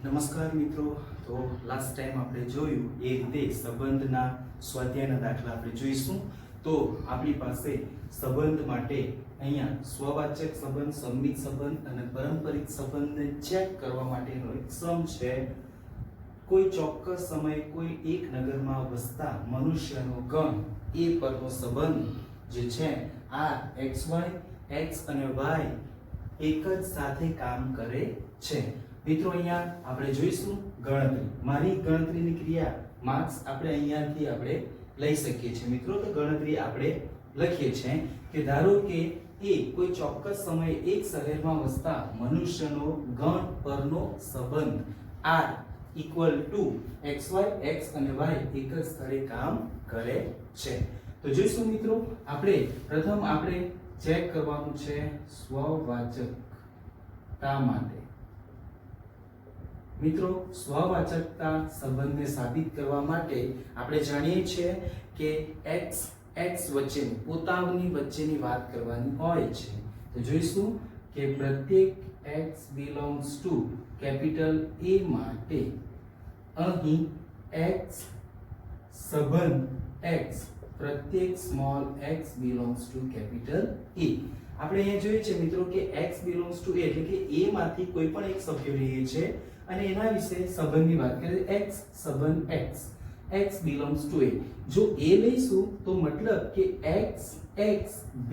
નમસ્કાર મિત્રો. તો લાસ્ટ ટાઈમ આપણે જોયું એ રીતે સંબંધના સ્વાધ્યાયના દાખલા આપણે જોઈશું. તો આપણી પાસે સંબંધ માટે અહીંયા સ્વવાચક સંબંધ, સંમિત સંબંધ અને પારંપરિક સંબંધને ચેક કરવા માટેનો એક સમ છે. કોઈ ચોક્કસ સમયે કોઈ એક નગરમાં વસતા મનુષ્યનો ગણ એ પરનો સંબંધ જે છે આ xy, x અને y એક જ સાથે કામ કરે છે. મિત્રો અહીંયા આપણે જોઈશું ગણતરી. મારી ગણતરીની ક્રિયા માર્ક્સ આપણે અહીંયાથી આપણે લઈ શકીએ છીએ. મિત્રો તો ગણતરી આપણે લખીએ છીએ કે ધારો કે એ કોઈ ચોક્કસ સમયે એક શહેરમાં વસતા મનુષ્યનો ગણ પરનો સંબંધ r equal to xy, x અને y એક જ સ્થળે કામ કરે છે. તો જોઈશું મિત્રો, આપણે પ્રથમ આપણે ચેક કરવાનું છે સ્વવાચકતા માટે. મિત્રો, સ્વવાચકતા સંબંધને સાબિત કરવા માટે આપણે જાણીએ છીએ કે x વચ્ચેની પોતાની વચ્ચેની વાત કરવાની હોય છે. તો જોઈશું કે પ્રત્યેક x belongs to capital A માટે અહીં x સંબંધ x પ્રત્યેક small x belongs to capital A. આપણે અહીંયા જોઈએ છે મિત્રો કે x belongs to A એટલે કે A માંથી કોઈ પણ એક સભ્ય રહે છે અને એના વિશે સંબંધની વાત કરીએ. x સંબંધ x belongs to A. જો A લઈશું તો મતલબ કે x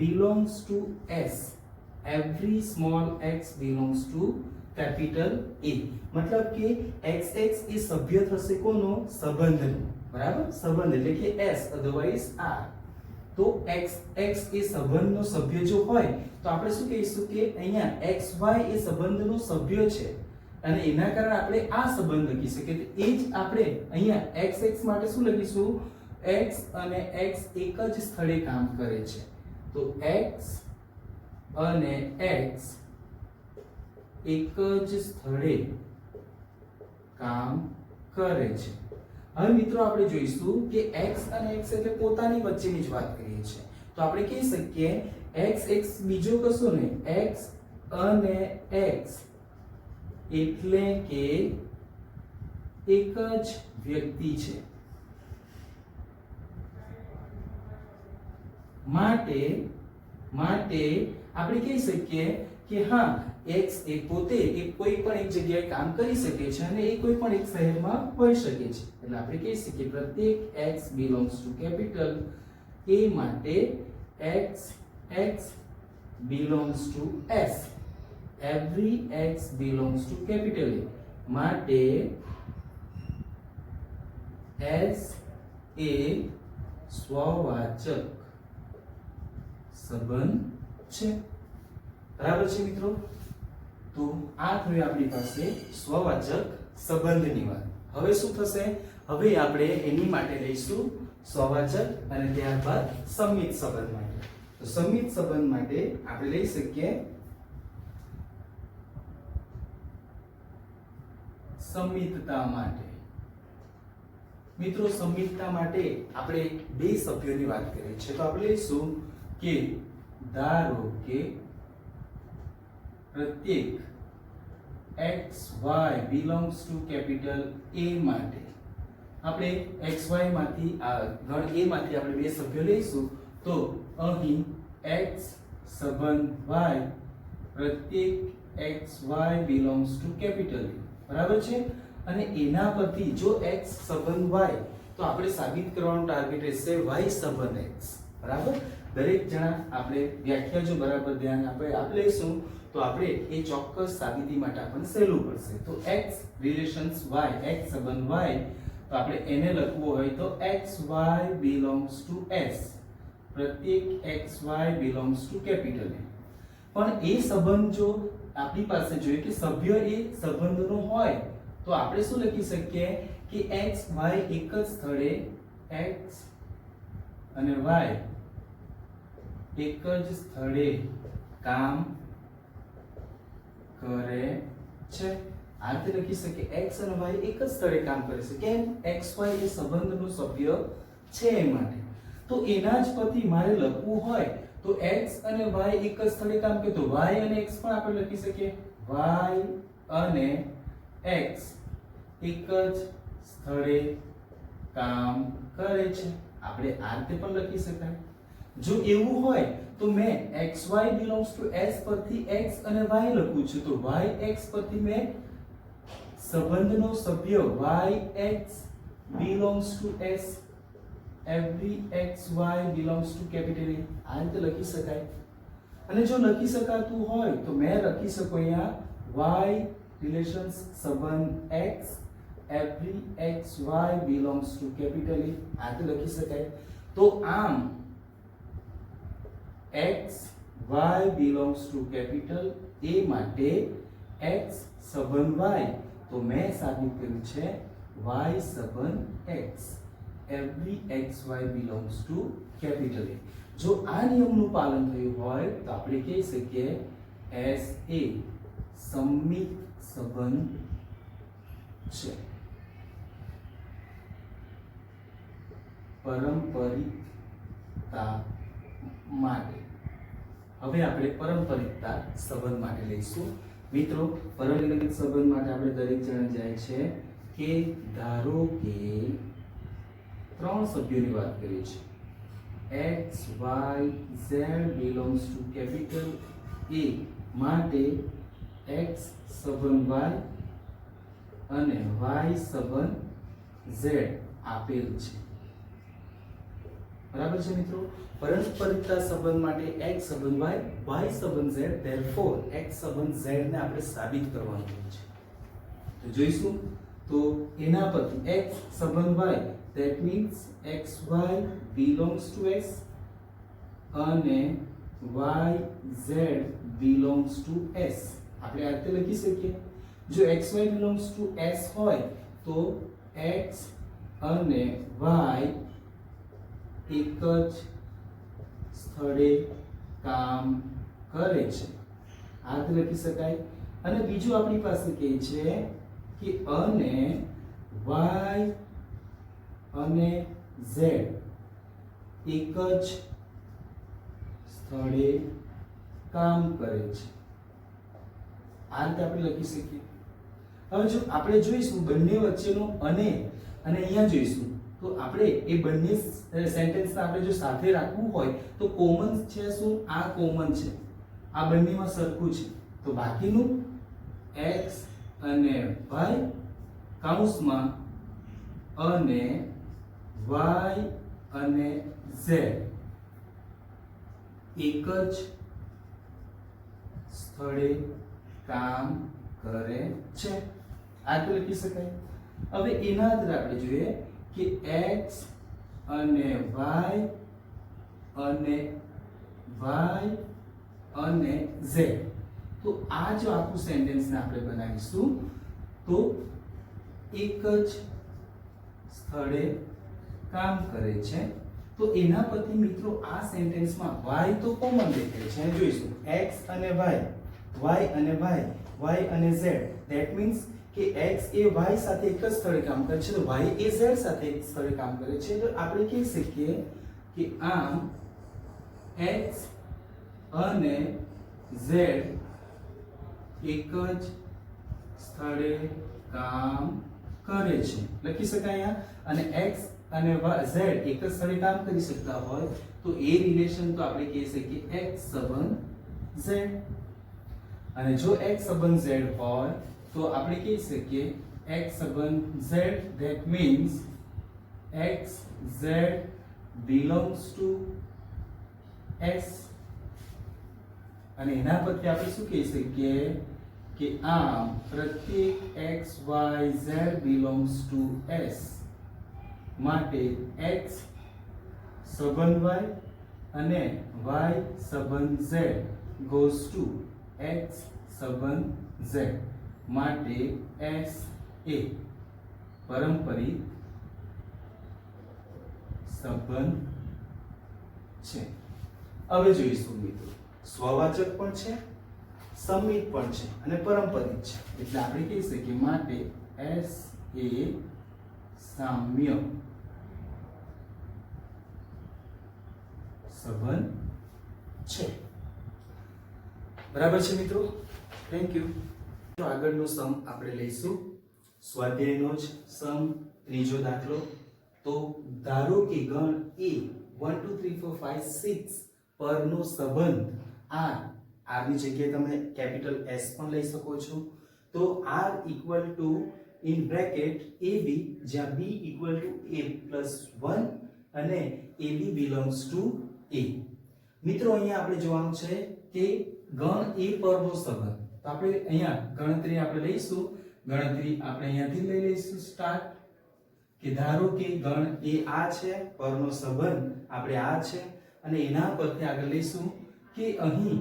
belongs to S. every small x belongs to capital A. મતલબ કે x એ સભ્ય થશે કોનો? સંબંધનો. બરાબર? સંબંધ એટલે કે S otherwise R. તો x એ સંબંધનો સભ્ય જો હોય તો આપણે શું કહીશું કે અહીંયા xy એ સંબંધનો સભ્ય છે અને એના કારણે આપણે આ સંબંધ લખી શકીએ. તો એ જ આપણે અહીંયા x માટે શું લખીશું? x અને x એક જ સ્થળે કામ કરે છે. તો x અને x એક જ સ્થળે કામ કરે છે. હવે મિત્રો આપણે જોઈશું કે x અને x એટલે પોતાની વચ્ચેની જ વાત કરીએ છીએ. તો આપણે કહી શકીએ x બીજો કશો નહીં, x અને x એટલે કે એક જ વ્યક્તિ છે. માટે આપણે કહી શકીએ કે હા, x એ પોતે કોઈ પણ એક જગ્યાએ કામ કરી શકે છે અને એ કોઈ પણ એક શહેરમાં હોઈ શકે છે. એટલે આપણે કહી શકીએ પ્રત્યેક x belongs to capital A માટે x belongs to S. every x belongs to capital A. માટે S એ સ્વવાચક સંબંધ છે. બરાબર છે મિત્રો? તો આ થયું આપણી પાસે સ્વવાચક સંબંધની વાત. હવે શું થશે? હવે આપણે એની માટે લઈશું સ્વવાચક અને ત્યારબાદ સંમિત સંબંધ માટે. તો સંમિત સંબંધ માટે આપણે લઈ શકીએ સંમિતતા માટે. મિત્રો, સંમિતતા માટે આપણે બે સભ્યોની વાત કરીએ છીએ. તો આપણે લઈશું કે ધારો કે પ્રત્યેક xy belongs to capital A માટે આપણે xy માંથી ગણ A માંથી આપણે બે સભ્યો લઈશું. તો અહીં x સંબંધ y પ્રત્યેક xy belongs to capital A. બરાબર છે? અને એના પરથી જો x સંબંધ y તો આપણે સાબિત કરવાનું ટાર્ગેટ રહેશે y સંબંધ x. બરાબર? દરેક જણા આપણે વ્યાખ્યા જો બરાબર ધ્યાન આપણે લઈશું તો આપણે એ ચોક્કસ સાબિતી માટે આપણને સહેલું પડશે. તો x રિલેશન્સ y, x સંબંધ y, તો આપણે એને લખવું હોય તો xy belongs to S. પ્રત્યેક xy belongs to capital A. પણ એ સંબંધ જો આપણી પાસે જોઈએ કે સભ્ય એ સંબંધનો હોય તો આપણે શું લખી શકીએ કે x y એક જ સ્થળે x અને y એક જ સ્થળે કામ કરે છે. આ રીતે લખી શકીએ x અને y એક જ સ્થળે કામ કરે છે. કેમ? xy એ સંબંધનો સભ્ય છે એ માટે. તો એના જ પરથી મારે લખવું હોય તો x અને y એક જ સ્થળે કામ કરે તો y અને x પણ આપણે લખી શકીએ y અને x એક જ સ્થળે કામ કરે છે. આપણે આ રીતે પણ લખી શકાય. જો એવું હોય તો મેં xy belongs to s પરથી x અને y લખું છું, તો yx પરથી મેં સંબંધનો સભ્ય yx belongs to s, every xy belongs to capital A આ રીતે લખી શકાય. અને જો લખી શકાતું હોય તો મેં લખી શકું અહીંયા y રિલેશન્સ સંબંધ x, every xy belongs to capital A આ રીતે લખી શકાય. તો આમ x y belongs to capital A માટે x સંબંધ y, તો મેં સાબિત કર્યું છે y સંબંધ x, every xy belongs to capital A. જો આ નિયમનું પાલન થયું હોય તો આપણે કહી શકીએ એસ એ સંમિત સંબંધ છે. પારંપરિકતા માટે હવે આપણે પારંપરિકતા સંબંધ માટે લઈશું. મિત્રો, પારંપરિક સંબંધ માટે આપણે દરેક જણ જાય છે કે ધારો કે ત્રણ સભ્યોની વાત કરીએ છીએ. x y z belongs to capital A માટે x સંબંધ y અને y સંબંધ z આપેલ છે. બરાબર છે મિત્રો. પારંપરિકતા સંબંધ માટે x સંબંધ y, y સંબંધ z, therefore x સંબંધ z ને આપણે સાબિત કરવાનું છે. તો જોઈશું. તો એના પરથી x સંબંધ y, that means xy belongs to s અને yz belongs to s આપણે આ રીતે લખી શકીએ. જો xy belongs to s હોય તો x અને y એક જ સ્થળે કામ કરે છે આ રીતે લખી શકાય. અને બીજું આપણી પાસે કહે છે કે અને y અને z એક જ સ્થળે કામ કરે છે આ રીતે આપણે લખી શકીએ. હવે જો આપણે જોઈશું બંને વચ્ચેનો અને અહીંયા જોઈશું તો આપણે એ બંને સેન્ટેન્સને આપણે જો સાથે રાખવું હોય તો કોમન છે શું? આ કોમન છે, આ બંનેમાં સરખું છે. તો બાકીનું x અને y કૌંસમાં અને y અને z એક જ સ્થળે કામ કરે છે આ તો લખી શકાય. હવે એના આધારે આપણે જોઈએ કે x અને y અને y અને z, તો આ જો આખું સેન્ટેન્સ ને આપણે બનાવીશું તો એક જ સ્થળે કામ કરે છે. તો એના પરથી મિત્રો આ સેન્ટેન્સમાં y તો કોમન દેખાય છે. જોઈશું x અને y, y અને y, y અને z, ધેટ મીન્સ કે x એ y સાથે એક જ સ્થળે કામ કરે છે, તો y એ z સાથે એક સ્થળે કામ કરે છે. તો આપણે કહી શકીએ કે આમ x અને z એક જ સ્થળે કામ કરે છે લખી શકાય. અને x અને z એક જ સ્થળે કામ કરી શકતા હોય તો એ રિલેશન તો આપણે કહી શકીએ x સંબંધ z. અને જો x સંબંધ z હોય તો આપણે કહી શકીએ x સંબંધ z, that means x z belongs to s. અને એના પરથી આપણે શું કહી શકીએ કે આમ પ્રત્યેક x y z belongs to s માટે x સંબંધ y અને y સંબંધ z goes to x સંબંધ z માટે s એ પારંપરિક સંબંધ છે. હવે જોઈશું મિત્રો, સ્વવાચક પણ છે, સંમિત પણ છે અને પારંપરિક છે. એટલે આપણે કહી શકીએ માટે s એ સામ્ય સંબંધ છે. બરાબર છે મિત્રો, થેન્ક યુ. આગળનો સમ આપણે લઈશું સ્વાધ્યાયનો જ સમ ત્રીજો દાખલો. તો ધારો કે ગણ A 1 2 3 4 5 6 પરનો સંબંધ r ની જગ્યાએ તમે કેપિટલ S પણ લઈ શકો છો. તો r equal to in bracket AB જ્યાં B equal to A plus 1 અને AB બિલોંગ્સ ટુ A. મિત્રો અહીંયા આપણે જોવાનું છે કે ગણ A પરનો સંબંધ. તો આપણે અહીંયા ગણતરી આપણે લઈશું. ગણતરી આપણે અહીંયાથી લઈ લઈશું સ્ટાર્ટ. કે ધારો કે ગણ A આ છે, પરનો સંબંધ આપણે આ છે, અને એના પરથી આગળ લઈશું કે અહીં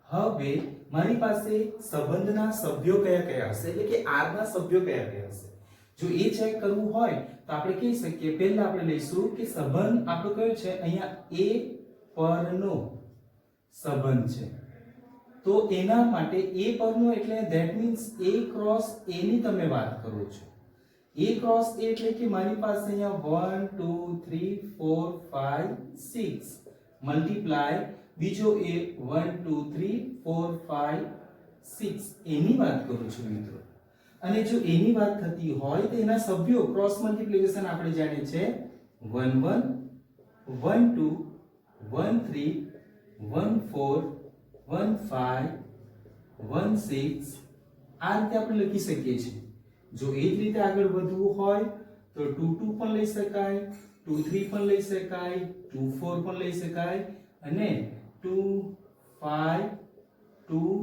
હવે મારી પાસે સંબંધના સભ્યો કયા કયા હશે, એટલે કે r ના સભ્યો કયા કયા હશે. જો એ ચેક કરવું હોય તો આપણે કહી શકીએ, પહેલા આપણે લઈશું કે સંબંધ આપણો કયો છે, અહીંયા A પરનો સંબંધ છે. તો એના માટે A પરનો એટલે that means A cross A ની તમે વાત કરો છો. A ક્રોસ A એટલે કે મારી પાસે અહીંયા 1 2 3 4 5 6 મલ્ટીપ્લાય બીજો A 1 2 3 4 5 6 એની વાત કરું છું મિત્રો. અને જો એની વાત થતી હોય તો એના સભ્યો ક્રોસ મલ્ટીપ્લિકેશન આપણે જાણીએ છે 1 1 1 2 1 3 1 4 1 5 1 6 આ રીતે આપણે લખી શકીએ છીએ. જો એ જ રીતે આગળ વધવું હોય તો 2 2 પણ લઈ શકાય, 2 3 પણ લઈ શકાય, 2 4 પણ લઈ શકાય, અને 2 5 2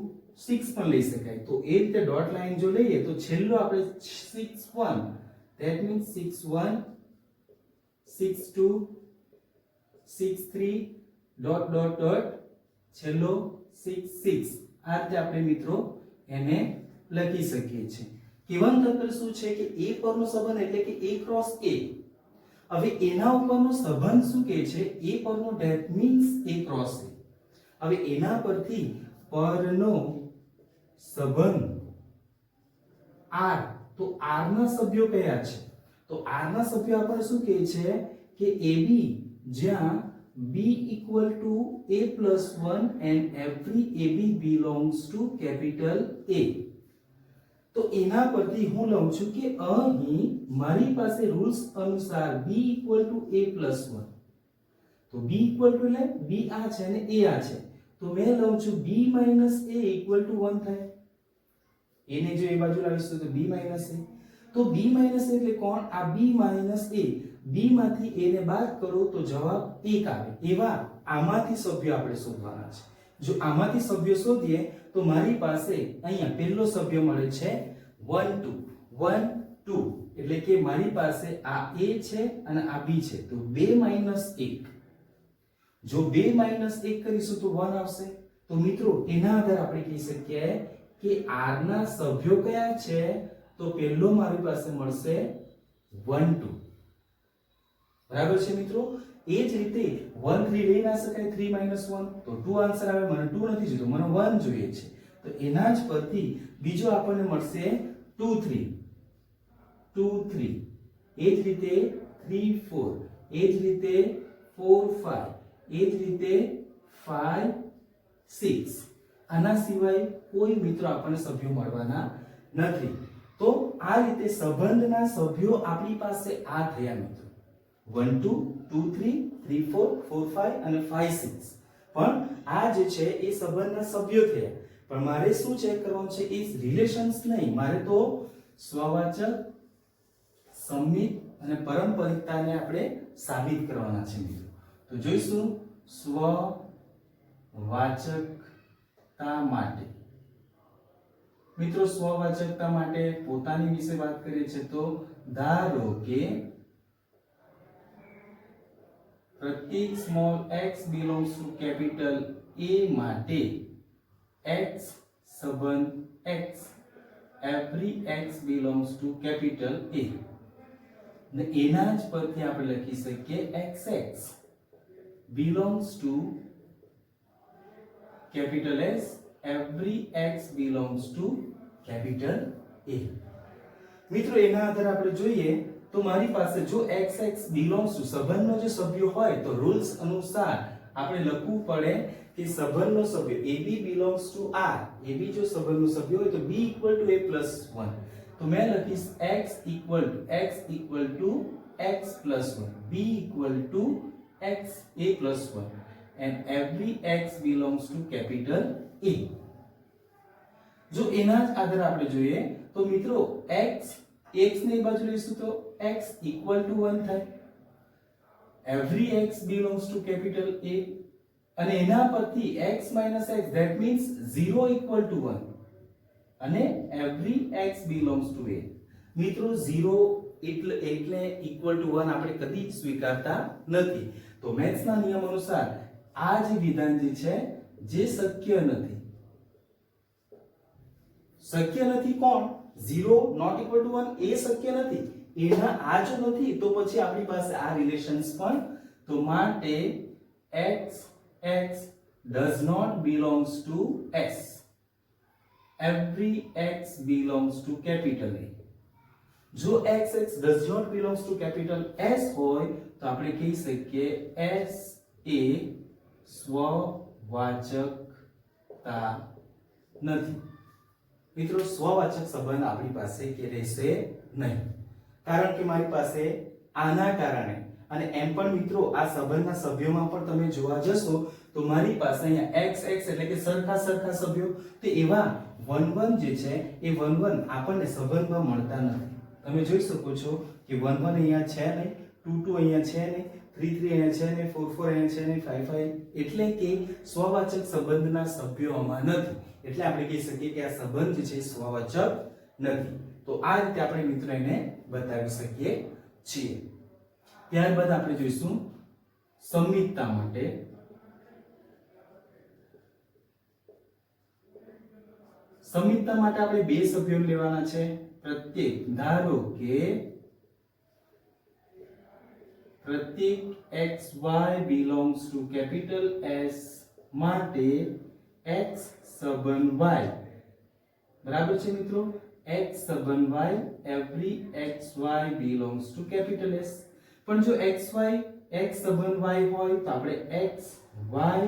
6 પણ લઈ શકાય. તો એ રીતે ડોટ લાઈન જો લઈએ તો છેલ્લો આપણે 6 1 that means 6 1 6 2 6 3 dot dot dot છેલ્લો 6 6 આ રીતે આપણે મિત્રો એને લખી શકીએ છીએ. કહેવાનું તાત્પર્ય શું છે કે A પરનો સંબંધ એટલે કે A ક્રોસ A. હવે એના ઉપરનો સંબંધ શું કહે છે, A પરનો that means A cross A. હવે એના પરથી પરનો સંબંધ R, તો R ના સભ્યો કયા છે, તો R ના સભ્યો આપણને શું કહે છે કે AB જ્યાં B equal to A plus 1 and every AB belongs to capital A. તો એના પરથી હું લઉં છું કે અહીં મારી પાસે રૂલ્સ અનુસાર B equal to A plus 1. તો B equal to એટલે B આ છે અને A આ છે, તો મેં લઉં છું B minus A equal to 1 થાય. એને જો એ બાજુ લાવીશું તો B minus A. તો B minus A એટલે કોણ, આ B minus A. B માંથી A ને બાદ કરો તો જવાબ 1 આવે. એવા આમાંથી સભ્યો આપણે શોધવાના છે. જો આમાંથી સભ્યો શોધીએ તો મારી પાસે અહીંયા પહેલો સભ્ય મળે છે 1 2 1 2 એટલે કે મારી પાસે આ A છે અને આ B છે, તો 2 minus 1. જો 2 minus 1 કરીશું તો 1 આવશે. તો મિત્રો એના આધારે આપણે કહી શકીએ કે R ના સભ્યો કયા છે, તો પહેલો મારી પાસે મળશે 1 2. બરાબર છે મિત્રો. એ જ રીતે 1 3 લઈ ના શકાય, 3 minus 1 તો 2 આન્સર આવે. મને 2 નથી જોઈતો, મને 1 જોઈએ છે. તો એના જ પરથી બીજો આપણને મળશે 2 3 2 3. એ જ રીતે 3 4, એ જ રીતે 4 5, એ જ રીતે 5 6. આના સિવાય કોઈ મિત્રો આપણને સભ્યો મળવાના નથી. તો આ રીતે સંબંધના સભ્યો આપણી પાસે આ થયા મિત્રો. 1 2 2 3 3 4 4 5 અને 5 6. પણ આ જે છે એ સંબંધના સભ્યો થયા. પણ મારે શું ચેક કરવાનું છે, એ રિલેશન્સ નહીં, મારે તો સ્વવાચક, સંમિત અને પારંપરિકતાને આપણે સાબિત કરવાના છે મિત્રો. તો જોઈશું સ્વવાચકતા માટે. મિત્રો સ્વવાચકતા માટે પોતાની વિશે વાત કરીએ છીએ તો ધારો કે પ્રત્યેક small x belongs to capital A માટે x સંબંધ x, every x belongs to capital A. ને એના જ પરથી આપણે લખી શકીએ xx belongs to capital S, every x belongs to capital A. મિત્રો એના આધારે આપણે જોઈએ તો મારી પાસે જો xx belongs to સંબંધનો જે સભ્ય હોય તો રૂલ્સ અનુસાર આપણે લખવું પડે કે સંબંધનો સભ્ય AB belongs to R. AB જો સંબંધનો સભ્ય હોય તો B equal to A plus 1. તો तो मैं લખીશ x equal to x plus 1, b equal to x a plus 1 and every x belongs to capital A. જો એના જ આધારે આપણે જોઈએ તો મિત્રો x ને બાજુ લઈશું તો x equal to 1 થાય, every x belongs to capital A અને એના પરથી x minus x that means 0 equal to 1 અને every x belongs to A. મિત્રો 0 એટલે equal to 1 આપણે કદી સ્વીકારતા નથી. તો મેથ્સના નિયમ અનુસાર આ જે વિધાન જે છે જે શક્ય નથી. શક્ય નથી કોણ? 0 not equal to 1 એ શક્ય નથી. એના આ જો નથી તો પછી આપણી પાસે આ રિલેશન્સ પણ, તો માટે x does not belongs to S. Every x belongs to capital A. જો x does not belongs to capital S હોય તો આપણે કહી શકીએ S એ સ્વવાચકતા નથી. મિત્રો સ્વવાચક સંબંધ આપણી પાસે કે રહેશે નહીં, કારણ કે મારી પાસે આના કારણે અને એમ પણ મિત્રો આ સંબંધના સભ્યોમાં પણ તમે જોવા જશો તો મારી પાસે અહીંયા x એટલે કે સરખા સભ્યો, તો એવા 1 1 જે છે એ 1 1 આપણને સંબંધમાં મળતા નથી. તમે જોઈ શકો છો કે 1 1 અહીંયા છે નહીં, 2 2 અહીંયા છે નહીં, 3 3 અહીંયા છે નહીં, 4 4 અહીંયા છે નહીં, 5 5 એટલે કે સ્વવાચક સંબંધના સભ્યો આમાં નથી. એટલે આપણે કહી શકીએ કે આ સંબંધ જે છે સ્વવાચક નથી. તો આ રીતે આપણે મિત્રો એને બતાવી શકીએ છીએ. ત્યારબાદ આપણે જોઈશું સંમિતતા માટે. સંમિતતા માટે આપણે બે સભ્યો લેવાના છે. પ્રત્યેક ધારો કે પ્રત્યેક xy belongs to capital S માટે x સંબંધ y બરાબર છે મિત્રો. x સંબંધ y every xy belongs to capital S. પણ જો x સંબંધ y હોય તો આપણે x y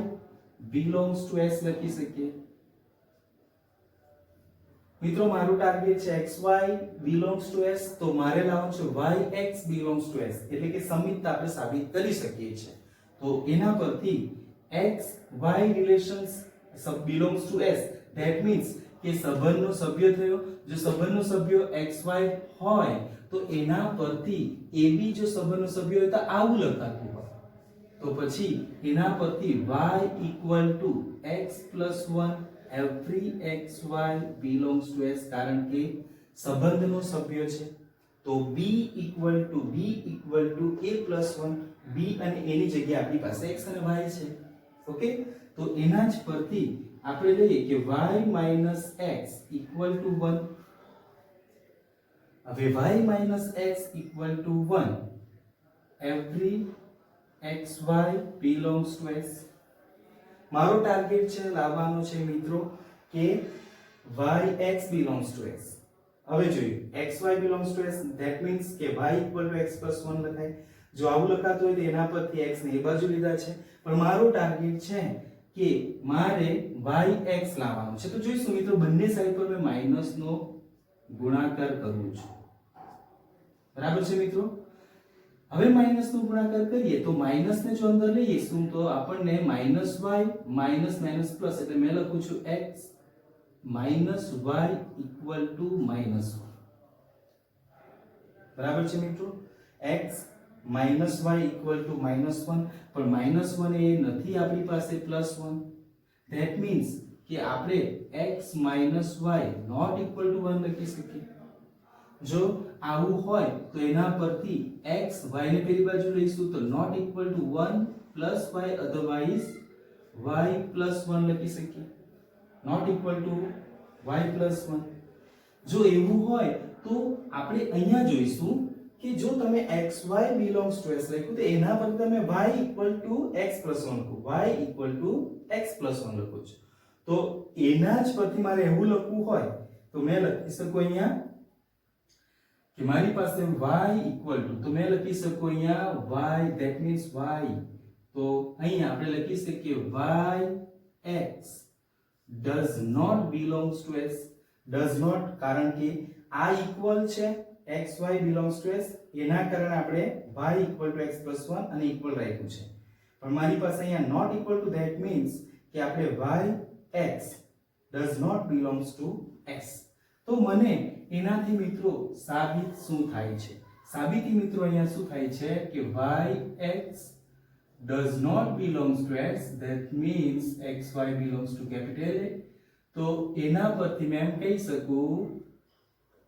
belongs to S લખી શકીએ. મિત્રો મારું ટાર્ગેટ છે xy belongs to S, તો મારે લાવવાનું છે yx belongs to S એટલે કે સમિતતા આપણે સાબિત કરી શકીએ છીએ. તો એના પરથી x y relations belongs to S that means કે સંબંધનો સભ્ય થયો. જો સંબંધનો સભ્ય xy હોય તો એના પરથી ab જો સંબંધનો સભ્ય હોય તો આવું લખાતું હોય, તો પછી એના પરથી y equal to x plus 1 every xy belongs to S કારણ કે સંબંધનો સભ્ય છે. તો b equal to a plus 1, b અને a ની જગ્યાએ આપણી પાસે x અને y છે. ઓકે, તો એના જ પરથી આપણે લઈએ કે y minus x equal to 1. હવે y minus x equal to 1 every xy belongs to S. મારો ટાર્ગેટ છે લાવવાનો છે મિત્રો કે yx belongs to S. હવે જોઈએ xy belongs to S that means કે y equal to x plus 1 લખાય. જો આવું લખાતું હોય તો એના પરથી x ને એ બાજુ લીધા છે, પણ મારો ટાર્ગેટ છે કે મારે yx લાવવાનો છે. તો જોઈશું મિત્રો બંને સાઈડ પર મેં માઈનસ નો ગુણાકાર કરું છું. બરાબર છે મિત્રો. હવે માઈનસ નો ગુણાકાર કરીએ તો માઈનસ ને જો અંદર લઈએ શું તો આપણને -y માઈનસ પ્લસ એટલે મેં લખું છું x minus y equal to -1. બરાબર છે મિત્રો. x minus y equal to -1, પણ -1 એ નથી આપણી પાસે +1. that means કે આપણે x minus y not equal to 1 લખી શકીએ. જો આવું હોય તો એના પરથી x y ને પેલી બાજુ લઈશું તો not equal to 1 plus y otherwise y plus 1 લખી શકીએ. not equal to y plus 1. જો એવું હોય તો આપણે અહીંયા જોઈશું કે જો તમે xy belongs to S લખ્યું તો એના પર તમે y equal to x plus 1 લખો. y equal to x plus 1 લખો છો. તો એના જ પરથી મારે એવું લખવું હોય તો મેં લખી શકું અહીંયા કે મારી પાસે y equal to, તો મેં લખી શકું અહીંયા y that means y. તો અહીંયા આપણે લખી શકીએ y x does not belongs to S. does not કારણ કે આ ઇક્વલ છે xy belongs to s, એના કારણે આપણે y equal to x plus 1 અને ઇક્વલ રાખ્યું છે. પણ મારી પાસે અહીંયા not equal to that means કે આપણે y x does not belongs to s. તો મને એનાથી મિત્રો સાબિત શું થાય છે? સાબિતી મિત્રો અહીંયા શું થાય છે કે y x does not belongs to s, that means xy belongs to capital A. તો એના પરથી મેં એમ કહી શકું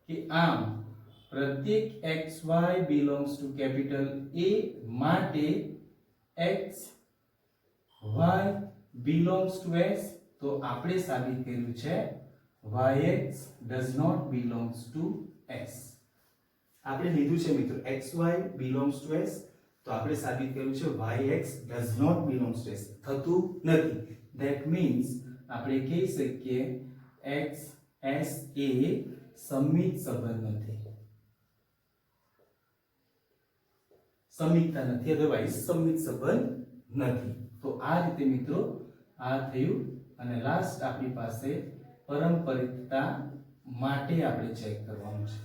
કે આમ પ્રત્યેક xy belongs to capital A માટે x y belongs to s. તો આપણે સાબિત કર્યું છે yx does not belongs to s. આપણે લીધું છે મિત્રો xy belongs to s, તો આપણે સાબિત કર્યું છે yx does not belongs to s. થતું નથી. that means આપણે કહી શકીએ x s એ સમિત સંબંધ નથી, સમિતતા નથી, અધરવાઇઝ સમિત સંબંધ નથી. તો આ રીતે મિત્રો આ થયું. અને લાસ્ટ આપણી પાસે પારંપરિકતા માટે આપણે ચેક કરવાનું છે.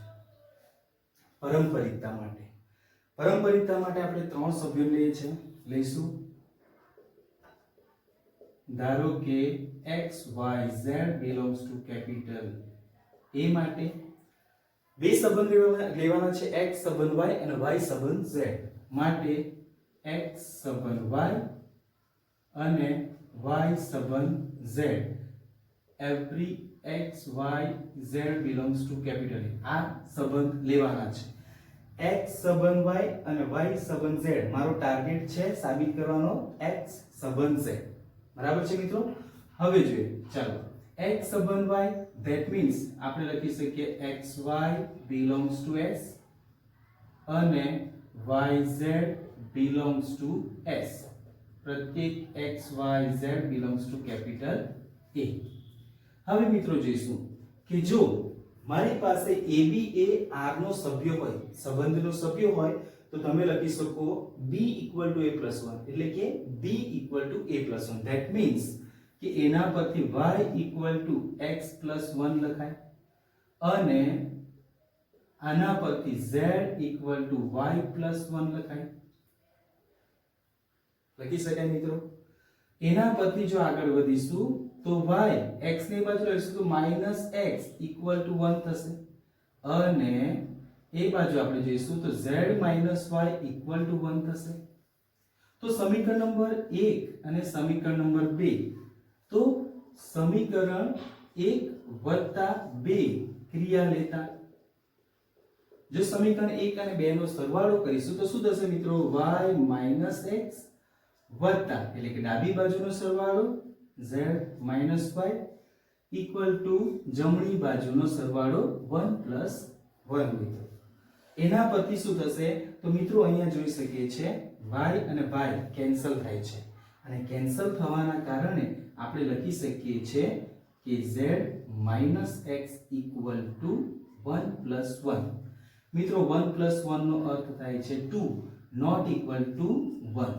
પારંપરિકતા માટે આપણે ત્રણ સભ્યો લઈએ છે, લઈશું. ધારો કે x y z belongs to capital A માટે બે સંબંધ લેવાના છે, x સંબંધ y અને y સંબંધ z માટે. x સંબંધ y અને y સંબંધ z, every x y z belongs to capital A. આ સંબંધ લેવાના છે. x સંબંધ y અને y સંબંધ z મારો ટાર્ગેટ છે સાબિત કરવાનો x સંબંધ z. બરાબર છે મિત્રો? હવે જોઈએ, ચાલો x સંબંધ y, that means આપણે લખી શકીએ xy belongs to s અને yz belongs to s. પ્રત્યેક xyz belongs to capital A. હવે મિત્રો જોઈશું કે જો મારી પાસે AB એ R નો સભ્ય હોય, સંબંધનો સભ્ય હોય, તો તમે લખી શકો B equal to A plus 1, એટલે કે B equal to A plus 1. that means કે એના પરથી y equal to x plus 1 લખાય અને આના પરથી z equal to y plus 1 લખાય. લખી શકાય મિત્રો? એના પરથી જો આગળ વધીશું તો y x ની બાજુ લઈશું તો -x equal to 1 થશે અને એ બાજુ આપણે જઈશું તો z - y equal to 1 થશે. તો સમીકરણ નંબર 1 અને સમીકરણ નંબર 2, તો સમીકરણ 1 + 2 ક્રિયા લેતા જો સમીકરણ 1 અને 2 નો સરવાળો કરીશું તો શું થશે મિત્રો? y - x વત્તા એટલે કે ડાબી બાજુનો સરવાળો z - y equal to જમણી બાજુનો સરવાળો 1 + 1 મિત્રો. એના પરથી શું થશે? તો મિત્રો અહીંયા જોઈ શકીએ છે y અને y કેન્સલ થાય છે અને કેન્સલ થવાના કારણે આપણે લખી શકીએ છે કે z - x equal to 1 + 1. મિત્રો 1 + 1 નો અર્થ થાય છે 2, not equal to 1.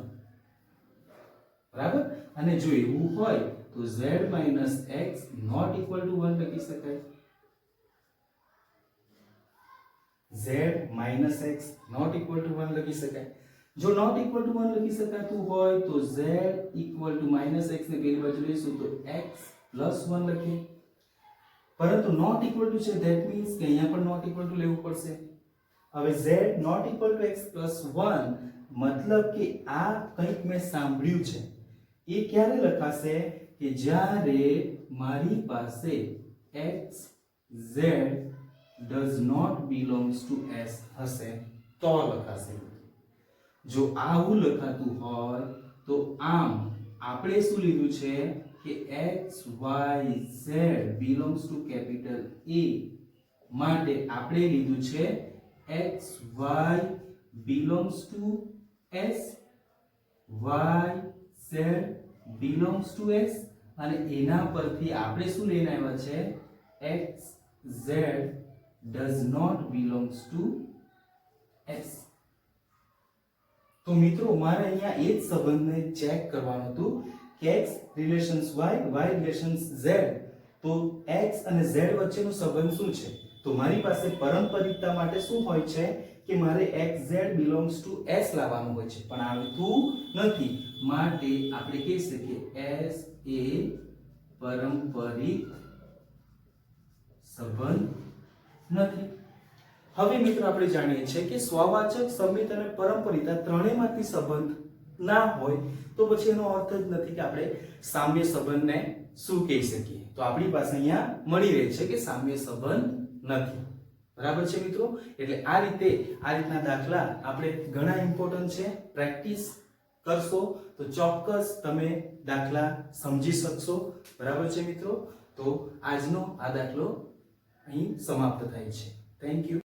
બરાબર? અને જો એવું હોય તો z - x not equal to 1 લખી શકાય. z - x not equal to 1 લખી શકાય. જો not equal to 1 લખી શકાતું હોય તો z equal to -x ને પેલી બાજુ લઈશું તો x plus 1 લખીએ. પરંતુ not equal to છે, that means કે અહીંયા પણ not equal to લેવું પડશે. હવે z not equal to x plus 1 મતલબ કે આ કંઈક મેં સાંભળ્યું છે. એ ક્યારે લખાશે કે જ્યારે મારી પાસે x z does not belongs to s હશે તો લખાશે. જો આવું લખાતું હોય તો આમ આપણે શું લીધું છે કે x y z belongs to capital A માટે આપણે લીધું છે x y belongs to s, y z belongs to s અને એના પરથી આપણે શું લઈને આવ્યા છે x z does not belongs to s. તો મિત્રો મારે અહીંયા એ જ સંબંધને ચેક કરવાનું હતું કે x relations y, y relations z. તો x અને z વચ્ચેનો સંબંધ શું છે? તો મારી પાસે પરંપરિકતા માટે શું હોય છે કે મારે xz belongs to s લાવવાનું હોય છે, પણ આવતું નથી, માટે આપણે કહી શકીએ s એ પારંપરિક સંબંધ નથી. હવે મિત્રો આપણે જાણીએ છીએ કે સ્વવાચક, સમિત અને પરંપરિતા ત્રણેયમાંથી સંબંધ ના હોય તો પછી એનો અર્થ જ નથી કે આપણે સામ્ય સંબંધને શું કહી શકીએ. તો આપણી પાસે અહીંયા મળી રહે છે કે સામ્ય સંબંધ નથી. બરાબર છે મિત્રો. એટલે આ રીતના દાખલા આપણે ઘણા ઇમ્પોર્ટન્ટ છે. પ્રેક્ટિસ કરશો તો ચોક્કસ તમે દાખલા સમજી શકશો. બરાબર છે મિત્રો. તો આજનો આ દાખલો અહીં સમાપ્ત થાય છે. Thank you.